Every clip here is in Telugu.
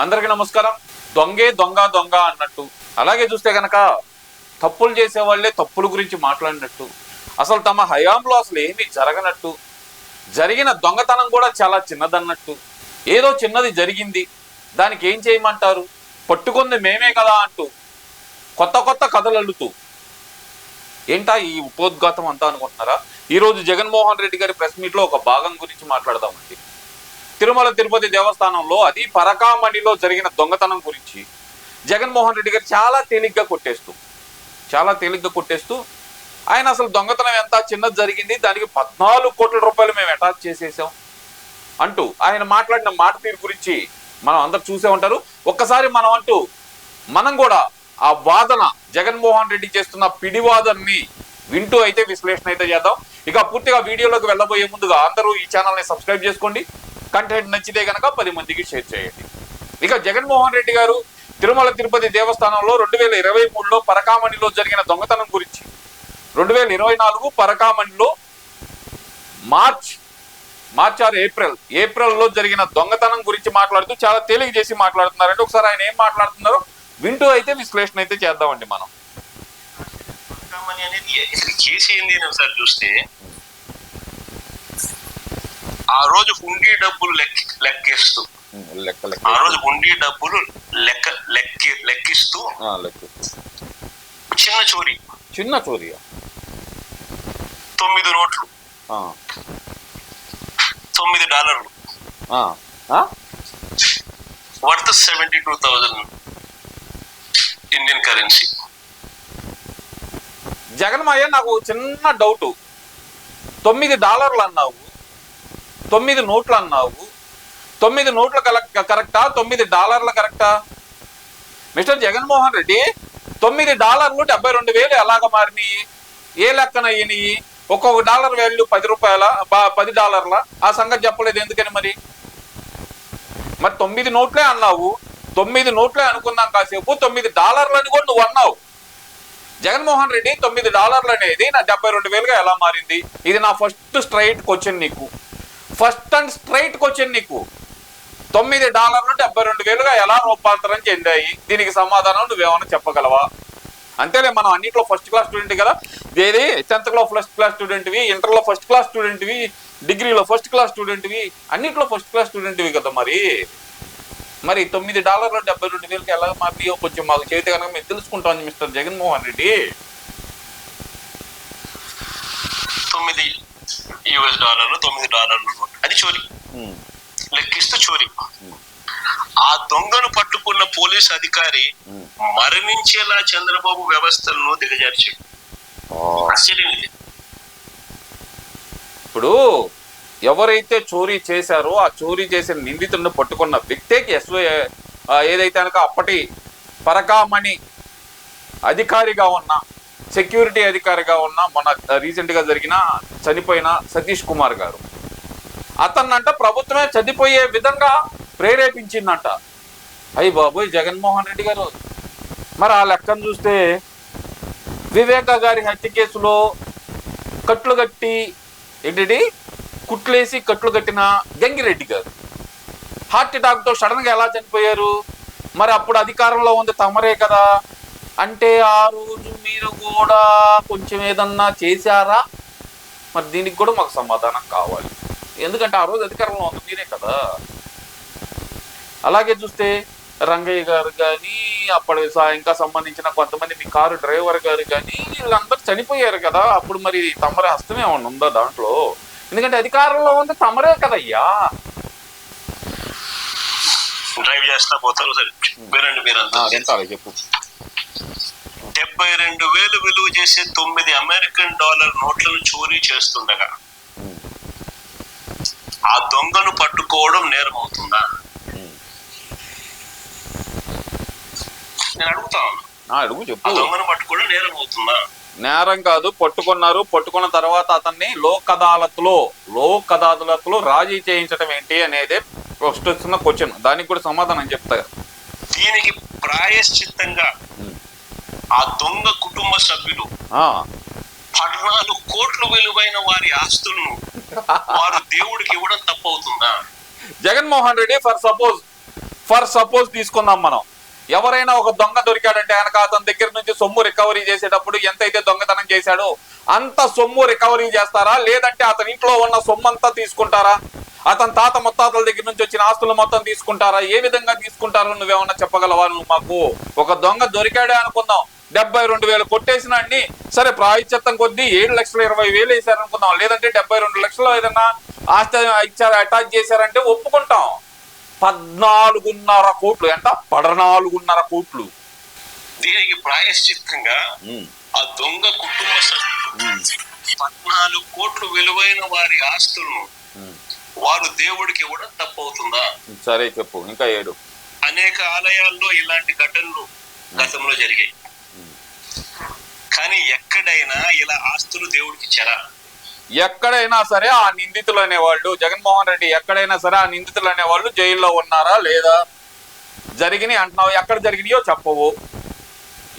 అందరికీ నమస్కారం. దొంగే దొంగ దొంగ అన్నట్టు, అలాగే చూస్తే గనక తప్పులు చేసే వాళ్ళే తప్పుల గురించి మాట్లాడినట్టు, అసలు తమ హయాంలో అసలు ఏమీ జరగనట్టు, జరిగిన దొంగతనం కూడా చాలా చిన్నదన్నట్టు, ఏదో చిన్నది జరిగింది దానికి ఏం చేయమంటారు, పట్టుకుంది మేమే కదా అంటూ కొత్త కొత్త కథలు అల్లుతూ ఏంటా ఈ ఉపోద్ఘాతం అంతా అనుకుంటున్నారా? ఈరోజు జగన్మోహన్ రెడ్డి గారి ప్రెస్ మీట్లో ఒక భాగం గురించి మాట్లాడదామండి. తిరుమల తిరుపతి దేవస్థానంలో అది పరకామణిలో జరిగిన దొంగతనం గురించి జగన్మోహన్ రెడ్డి గారు చాలా తేలిగ్గా కొట్టేస్తూ ఆయన అసలు దొంగతనం ఎంత చిన్నది జరిగింది, దానికి 14 కోట్ల రూపాయలు మేము అటాచ్ చేసేసాం అంటూ ఆయన మాట్లాడిన మాట తీరు గురించి మనం అందరు చూసే ఉంటారు. ఒక్కసారి మనం కూడా ఆ వాదన, జగన్మోహన్ రెడ్డి చేస్తున్న పిడివాదనని వింటూ అయితే విశ్లేషణ అయితే చేద్దాం. ఇక పూర్తిగా వీడియోలోకి వెళ్ళబోయే ముందుగా అందరూ ఈ ఛానల్ని సబ్స్క్రైబ్ చేసుకోండి. కంటెంట్ నచ్చితే కనుక 10 మందికి షేర్ చేయండి. ఇక జగన్మోహన్ రెడ్డి గారు తిరుమల తిరుపతి దేవస్థానంలో 2023లో పరకామణిలో జరిగిన దొంగతనం గురించి, 2024 పరకామణిలో మార్చ్ ఆర్ ఏప్రిల్లో జరిగిన దొంగతనం గురించి మాట్లాడుతూ చాలా తేలిక చేసి మాట్లాడుతున్నారంటే ఒకసారి ఆయన ఏం మాట్లాడుతున్నారో వింటూ అయితే విశ్లేషణ అయితే చేద్దామండి. మనం పరకామణి అనేది కేసు ఏంది అని ఒకసారి చూస్తే, ఆ రోజు హుండీ డబ్బులు లెక్కిస్తూ ఆ రోజు హుండీ డబ్బులు లెక్కిస్తూ చిన్న చోరీ 9 నోట్లు $9 వర్త్ 72,000 ఇండియన్ కరెన్సీ. జగన్మయ్య, నాకు చిన్న డౌట్, $9 అన్నావు, 9 నోట్లు అన్నావు, 9 నోట్లు కరెక్టా, $9 కరెక్టా? మిస్టర్ జగన్మోహన్ రెడ్డి, $9 72,000 ఎలాగ మారినాయి? ఏ లెక్కన అయ్యినాయి? ఒక్కొక్క డాలర్ వాల్యూ $10, ఆ సంగతి చెప్పలేదు ఎందుకని? మరి 9 నోట్లే అన్నావు, 9 నోట్లే అనుకున్నాం కాసేపు, $9 అని కూడా నువ్వు అన్నావు. జగన్మోహన్ రెడ్డి, $9 అనేది నా 72,000గా ఎలా మారింది? ఇది నా ఫస్ట్ అండ్ స్ట్రైట్ క్వశ్చన్ నీకు. $9 72,000గా ఎలా రూపాంతరం చెందాయి? దీనికి సమాధానం నువ్వేమన్నా చెప్పగలవా? అంతేలే, మనం అన్నింటిలో ఫస్ట్ క్లాస్ స్టూడెంట్ కదా, ఏది 10th లో ఫస్ట్ క్లాస్ స్టూడెంట్వి, ఇంటర్లో ఫస్ట్ క్లాస్ స్టూడెంట్వి, డిగ్రీలో ఫస్ట్ క్లాస్ స్టూడెంట్వి, అన్నింటిలో ఫస్ట్ క్లాస్ స్టూడెంట్వి కదా. మరి $9 72,000కి ఎలా మారినాయో కొంచెం మాకు చేతి కనుక మేము తెలుసుకుంటాం మిస్టర్ జగన్మోహన్ రెడ్డి. $9 అది చోరీ, లెక్కిస్తూ చోరీ. ఆ దొంగను పట్టుకున్న పోలీస్ అధికారి మరణించేలా చంద్రబాబు వ్యవస్థలను దిగజార్చాడు. ఇప్పుడు ఎవరైతే చోరీ చేశారో ఆ చోరీ చేసిన నిందితుడిని పట్టుకున్న వ్యక్తికి ఏదైతే కనుక అప్పటి పరకామణి అధికారిగా ఉన్న, సెక్యూరిటీ అధికారిగా ఉన్న, మన రీసెంట్గా జరిగిన చనిపోయిన సతీష్ కుమార్ గారు, అతన్నంట ప్రభుత్వమే చనిపోయే విధంగా ప్రేరేపించిందంట. అయ్యి బాబోయ్ జగన్మోహన్ రెడ్డి గారు, మరి ఆ లెక్కను చూస్తే వివేక గారి హత్య కేసులో కుట్లేసి కట్లు కట్టిన గంగిరెడ్డి గారు హార్ట్ అటాక్తో సడన్గా ఎలా చనిపోయారు? మరి అప్పుడు అధికారంలో ఉంది తమరే కదా, అంటే ఆ రోజు మీరు కూడా కొంచెం ఏదన్నా చేశారా? మరి దీనికి కూడా మాకు సమాధానం కావాలి, ఎందుకంటే ఆ రోజు అధికారంలో ఉంది మీరే కదా. అలాగే చూస్తే రంగయ్య గారు కానీ, అప్పుడు ఇంకా సంబంధించిన కొంతమంది మీ కారు డ్రైవర్ గారు కానీ, వీళ్ళందరూ చనిపోయారు కదా. అప్పుడు మరి తమరే హస్తం ఏమన్నా ఉందా దాంట్లో? ఎందుకంటే అధికారంలో ఉంది తమరే కదయ్యా. డ్రైవ్ చేస్తా పోతారు. చెప్పు. 72,000 విలువ చేసే $9 నోట్లను చోరీ చేస్తుండగా ఆ దొంగను పట్టుకోవడం నేరం అవుతుందా? నేను అడుగు, చెప్పు. ఆ దొంగను పట్టుకోవడం నేరం అవుతుందా? నేరం కాదు, పట్టుకున్నారు. పట్టుకున్న తర్వాత అతన్ని లోక్ అదాలత్లో రాజీ చేయించడం ఏంటి అనేది ఫస్ట్ వస్తున్న క్వశ్చన్. దానికి కూడా సమాధానం చెప్తా. దీనికి ప్రాయశ్చిత్తంగా ఆ దొంగ కుటుంబ సభ్యులు 14 కోట్ల విలువైన వారి ఆస్తులను వారు దేవుడికి ఇవ్వడం తప్పవుతుందా? Jaganmohan Reddy, for suppose for suppose తీసుకుందాం మనం, ఎవరైనా ఒక దొంగ దొరికాడంటే కనుక అతని దగ్గర నుంచి సొమ్ము రికవరీ చేసేటప్పుడు ఎంతైతే దొంగతనం చేశాడో అంత సొమ్ము రికవరీ చేస్తారా, లేదంటే అతని ఇంట్లో ఉన్న సొమ్ము అంతా తీసుకుంటారా, అతని తాత ముత్తాతల దగ్గర నుంచి వచ్చిన ఆస్తులు మొత్తం తీసుకుంటారా, ఏ విధంగా తీసుకుంటారో నువ్వేమన్నా చెప్పగలవా నువ్వు మాకు? ఒక దొంగ దొరికాడే అనుకుందాం, 72,000 కొట్టేసిన అన్ని సరే, ప్రాయశ్చిత్తం కొద్దీ 7,20,000 వేసారనుకుందాం, లేదంటే 72 లక్షలు ఏదన్నా ఆస్తి ఇచ్చారు అటాచ్ చేశారంటే ఒప్పుకుంటాం. 14.5 కోట్లు ఎంత? 14.5 కోట్లు. దీనికి ప్రాయశ్చిత్తంగా ఆ దొంగ కుటుంబ సభ్యులు 14 కోట్లు విలువైన వారి ఆస్తులను వారు దేవుడికి ఇవ్వడం తప్పవుతుందా? సరే చెప్పు, ఇంకా 7. అనేక ఆలయాల్లో ఇలాంటి ఘటనలు గతంలో జరిగాయి. కానీ ఎక్కడైనా ఇలా ఆస్తులు దేవుడికి ఇచ్చారా? ఎక్కడైనా సరే ఆ నిందితులు అనేవాళ్ళు, జగన్మోహన్ రెడ్డి ఎక్కడైనా సరే ఆ నిందితులు అనేవాళ్ళు జైల్లో ఉన్నారా లేదా? జరిగినాయి అంటున్నావు, ఎక్కడ జరిగినాయో చెప్పవు,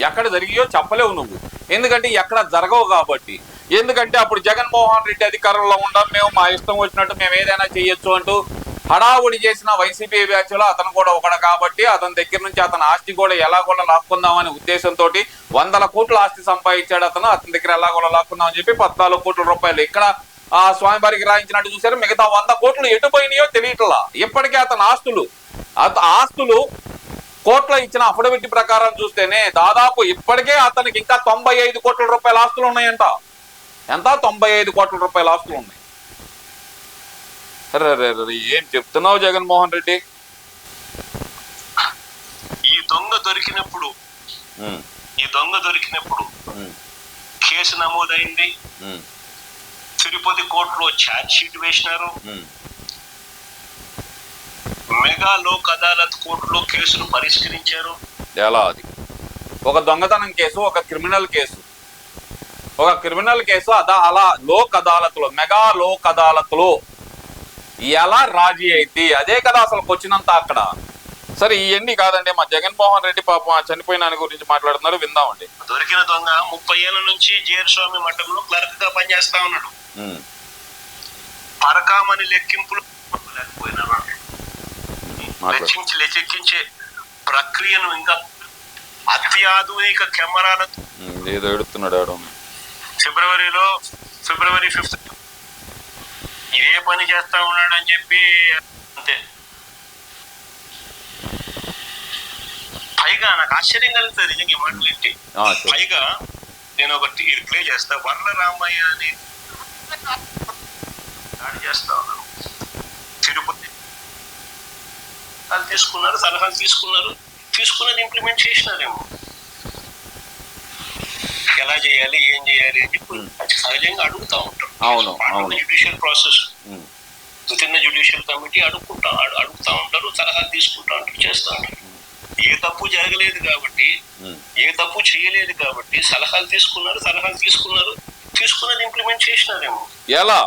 ఎక్కడ జరిగాయో చెప్పలేవు నువ్వు, ఎందుకంటే ఎక్కడ జరగవు కాబట్టి. ఎందుకంటే అప్పుడు జగన్మోహన్ రెడ్డి అధికారంలో ఉండం, మేము మా ఇష్టం వచ్చినట్టు మేము ఏదైనా చేయొచ్చు అంటూ హడావుడి చేసిన వైసీపీ బ్యాచ్ లో అతను కూడా ఒకడు కాబట్టి అతని దగ్గర నుంచి అతని ఆస్తి కూడా ఎలా కూడా లాక్కుందామనే ఉద్దేశంతో 100 కోట్ల ఆస్తి సంపాదించాడు అతను. అతని దగ్గర ఎలా కూడా లాక్కుందామని చెప్పి 14 కోట్ల రూపాయలు ఇక్కడ ఆ స్వామివారికి రాయించినట్టు చూశారు. మిగతా 100 కోట్లు ఎటుపోయినాయో తెలియట్లా. ఇప్పటికే అతని ఆస్తులు కోట్ల ఇచ్చిన అఫిడవిట్ ప్రకారం చూస్తేనే దాదాపు ఇప్పటికే అతనికి ఇంకా 95 కోట్ల రూపాయల ఆస్తులు ఉన్నాయంట. ఎంత? 95 కోట్ల రూపాయల ఆస్తులు ఉన్నాయి. ఏం చెప్తున్నావు జగన్మోహన్ రెడ్డి? ఈ దొంగ దొరికినప్పుడు కేసు నమోదైంది, తిరుపతి కోర్టులో ఛార్జ్ షీట్ వేసినారు, మెగా లోక్ అదాలత్ కోర్టులో కేసును పరిష్కరించారు. ఎలా అది? ఒక దొంగతనం కేసు, ఒక క్రిమినల్ కేసు అలా లోక్ అదాలత్లో, మెగా లోక్ అదాలత్లో ఎలా రాజీ అయితే అదే కదా అసలు వచ్చినంత అక్కడ. సరే ఇవన్నీ కాదండి, మా జగన్మోహన్ రెడ్డి పాపం చనిపోయిన గురించి మాట్లాడుతున్నారు, విందామండి. దొరికిన దొంగ 30 ఏళ్ల నుంచి జేర్స్వామి మఠంలో క్లర్క్ గా పనిచేస్తా ఉన్నాడు. పరకామని లెక్కింపులు లెక్కించే ప్రక్రియను ఇంకా అత్యాధునిక కెమెరాలతో ఏదో ఎడుతున్నాడు ఫిబ్రవరి 5th ఇదే పని చేస్తా ఉన్నాడు అని చెప్పి అంతే. పైగా నాకు ఆశ్చర్యం కలుగుతుంది నిజంగా ఈ మాటలు ఏంటి. పైగా నేను ఒకటి ఇది ప్లే చేస్తా. వర్ల రామయ్య అని దాడి చేస్తా ఉన్నాను. తిరుపతి సలహాలు తీసుకున్నది ఇంప్లిమెంట్ చేసినారేమో. ఎలా చేయాలి, ఏం చేయాలి అని చెప్పి సహజంగా అడుగుతా ఉంటారు. Judicial process with judicial committee అడుగుతా ఉంటారు, సలహాలు తీసుకుంటా ఉంటారు, చేస్తా ఉంటారు. ఏ తప్పు జరగలేదు కాబట్టి, ఏ తప్పు చేయలేదు కాబట్టి సలహాలు తీసుకున్నది ఇంప్లిమెంట్ చేసినారేమో. ఎలా,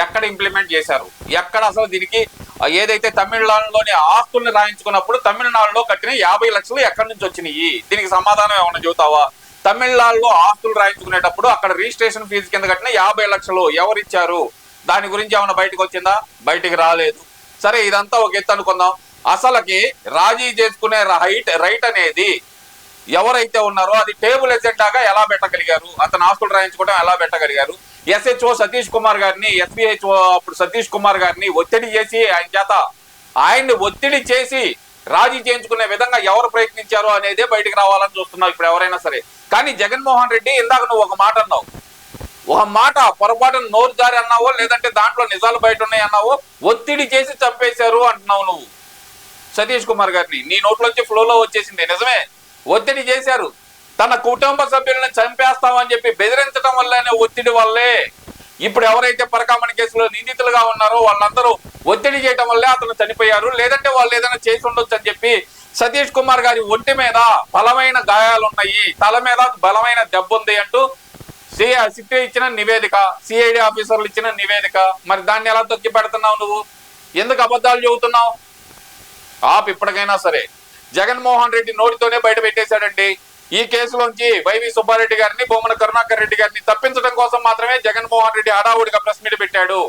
ఎక్కడ ఇంప్లిమెంట్ చేశారు? ఎక్కడ అసలు దీనికి ఏదైతే తమిళనాడులోని ఆస్తుల్ని రాయించుకున్నప్పుడు తమిళనాడులో కట్టిన 50 లక్షలు ఎక్కడి నుంచి వచ్చినాయి? దీనికి సమాధానం ఏమన్నా చెబుతావా? తమిళనాడులో ఆస్తులు రాయించుకునేటప్పుడు అక్కడ రిజిస్ట్రేషన్ ఫీజు కింద కట్టిన 50 లక్షలు ఎవరిచ్చారు? దాని గురించి ఏమైనా బయటకు వచ్చిందా? బయటికి రాలేదు. సరే ఇదంతా ఒక ఎత్తు అనుకుందాం. అసలుకి రాజీ చేసుకునే రైట్ అనేది ఎవరైతే ఉన్నారో అది టేబుల్ ఎజెండాగా ఎలా పెట్టగలిగారు? అతను ఆస్తులు రాయించుకోవడం ఎలా పెట్టగలిగారు? SHO సతీష్ కుమార్ గారిని, SBHO అప్పుడు సతీష్ కుమార్ గారిని ఒత్తిడి చేసి ఆయన్ని ఒత్తిడి చేసి రాజీ చేయించుకునే విధంగా ఎవరు ప్రయత్నించారో అనేదే బయటికి రావాలని చూస్తున్నావు ఇప్పుడు ఎవరైనా సరే. కానీ జగన్మోహన్ రెడ్డి ఇందాక నువ్వు ఒక మాట అన్నావు, ఒక మాట పొరపాటున నోరు జారి అన్నావో లేదంటే దాంట్లో నిజాలు బయట ఉన్నాయి అన్నావో, ఒత్తిడి చేసి చంపేశారు అంటున్నావు నువ్వు సతీష్ కుమార్ గారిని. నీ నోట్లోంచి ఫ్లోలో వచ్చేసింది. నిజమే, ఒత్తిడి చేశారు. తన కుటుంబ సభ్యులను చంపేస్తామని చెప్పి బెదిరించడం వల్లనే, ఒత్తిడి వల్లే ఇప్పుడు ఎవరైతే పరకామణి కేసులో నిందితులుగా ఉన్నారో వాళ్ళందరూ ఒత్తిడి చేయడం వల్లే అతను చనిపోయారు. లేదంటే వాళ్ళు ఏదైనా చేసి ఉండొచ్చు అని చెప్పి సతీష్ కుమార్ గారి ఒంటి మీద బలమైన గాయాలు ఉన్నాయి, తల మీద బలమైన దెబ్బ ఉంది అంటూ సిటీ ఇచ్చిన నివేదిక, సిఐడి ఆఫీసర్లు ఇచ్చిన నివేదిక. మరి దాన్ని ఎలా తొక్కి పెడుతున్నావు నువ్వు? ఎందుకు అబద్ధాలు చెబుతున్నావు? ఇప్పటికైనా సరే జగన్మోహన్ రెడ్డి నోటితోనే బయట పెట్టేశాడండి. ఈ కేసులోంచి వైవి సుబ్బారెడ్డి గారిని, భూమన కరుణాకర్ రెడ్డి గారిని తప్పించడం కోసం మాత్రమే జగన్మోహన్ రెడ్డి హడావుడిగా ప్రెస్ మీట్ పెట్టాడు.